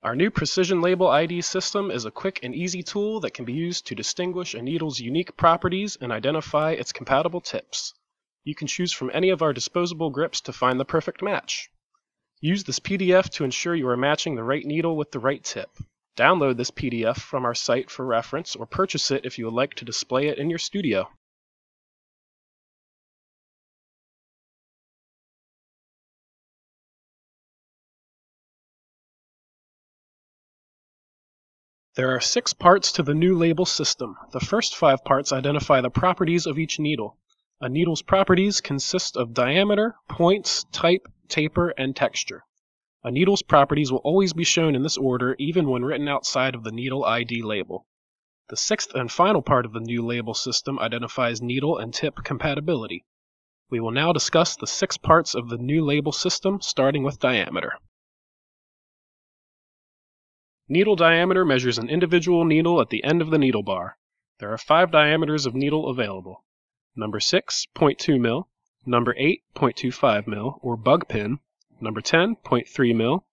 Our new Precision Label ID system is a quick and easy tool that can be used to distinguish a needle's unique properties and identify its compatible tips. You can choose from any of our disposable grips to find the perfect match. Use this PDF to ensure you are matching the right needle with the right tip. Download this PDF from our site for reference or purchase it if you would like to display it in your studio. There are 6 parts to the new label system. The first 5 parts identify the properties of each needle. A needle's properties consist of diameter, points, type, taper, and texture. A needle's properties will always be shown in this order even when written outside of the needle ID label. The 6th and final part of the new label system identifies needle and tip compatibility. We will now discuss the 6 parts of the new label system, starting with diameter. Needle diameter measures an individual needle at the end of the needle bar. There are 5 diameters of needle available. Number 6, 0.2 mil, number 8, 0.25 mil, or bug pin, number 10, 0.3 mil,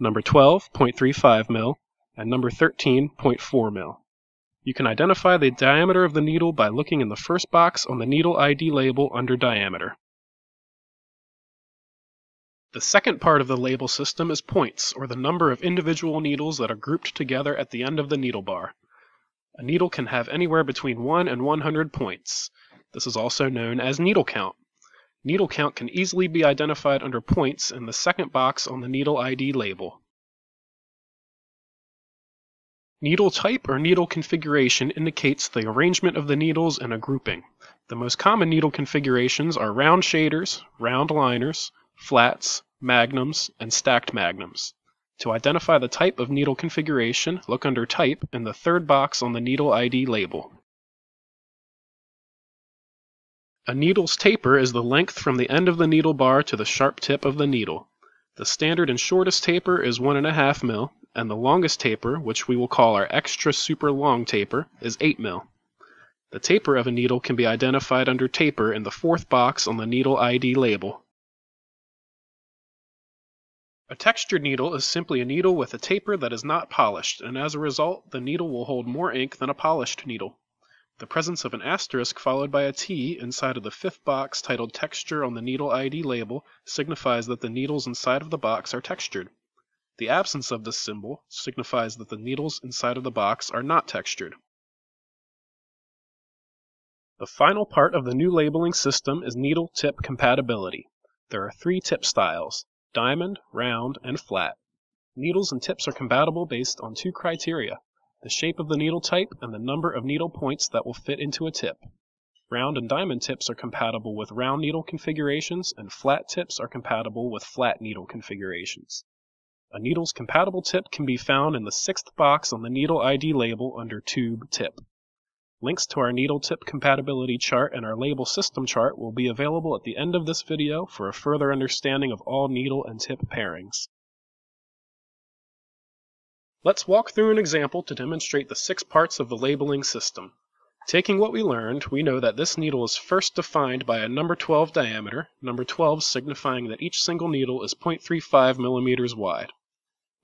number 12, 0.35 mil, and number 13, 0.4 mil. You can identify the diameter of the needle by looking in the first box on the needle ID label under diameter. The second part of the label system is points, or the number of individual needles that are grouped together at the end of the needle bar. A needle can have anywhere between 1 and 100 points. This is also known as needle count. Needle count can easily be identified under points in the second box on the needle ID label. Needle type or needle configuration indicates the arrangement of the needles in a grouping. The most common needle configurations are round shaders, round liners, flats, magnums, and stacked magnums. To identify the type of needle configuration, look under Type in the third box on the needle ID label. A needle's taper is the length from the end of the needle bar to the sharp tip of the needle. The standard and shortest taper is 1.5 mil, and the longest taper, which we will call our extra super long taper, is 8 mil. The taper of a needle can be identified under Taper in the fourth box on the needle ID label. A textured needle is simply a needle with a taper that is not polished, and as a result, the needle will hold more ink than a polished needle. The presence of an asterisk followed by a T inside of the fifth box titled Texture on the needle ID label signifies that the needles inside of the box are textured. The absence of this symbol signifies that the needles inside of the box are not textured. The final part of the new labeling system is needle tip compatibility. There are 3 tip styles: diamond, round, and flat. Needles and tips are compatible based on 2 criteria: the shape of the needle type and the number of needle points that will fit into a tip. Round and diamond tips are compatible with round needle configurations, and flat tips are compatible with flat needle configurations. A needle's compatible tip can be found in the 6th box on the needle ID label under Tube Tip. Links to our needle tip compatibility chart and our label system chart will be available at the end of this video for a further understanding of all needle and tip pairings. Let's walk through an example to demonstrate the 6 parts of the labeling system. Taking what we learned, we know that this needle is first defined by a number 12 diameter, number 12 signifying that each single needle is 0.35 millimeters wide.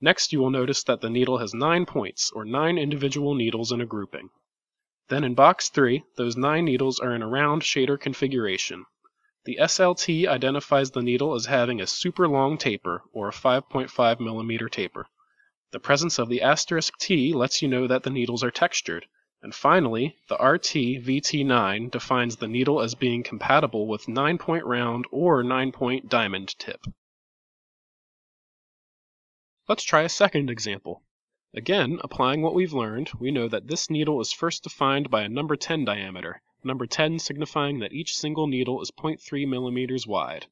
Next, you will notice that the needle has 9 points, or 9 individual needles in a grouping. Then in box 3, those 9 needles are in a round shader configuration. The SLT identifies the needle as having a super long taper, or a 5.5 millimeter taper. The presence of the asterisk T lets you know that the needles are textured. And finally, the RT-VT9 defines the needle as being compatible with 9-point round or 9-point diamond tip. Let's try a second example. Again, applying what we've learned, we know that this needle is first defined by a number 10 diameter, number 10 signifying that each single needle is 0.3 millimeters wide.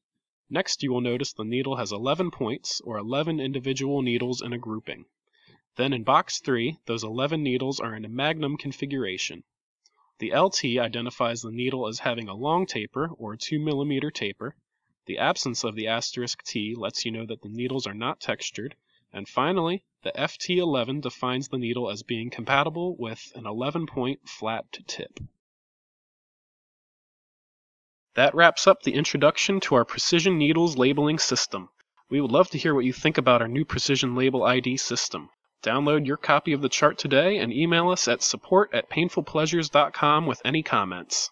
Next, you will notice the needle has 11 points, or 11 individual needles in a grouping. Then in box 3, those 11 needles are in a magnum configuration. The LT identifies the needle as having a long taper, or a 2 millimeter taper. The absence of the asterisk T lets you know that the needles are not textured. And finally, the FT11 defines the needle as being compatible with an 11-point flat tip. That wraps up the introduction to our Precision Needles labeling system. We would love to hear what you think about our new Precision Label ID system. Download your copy of the chart today and email us at support@painfulpleasures.com with any comments.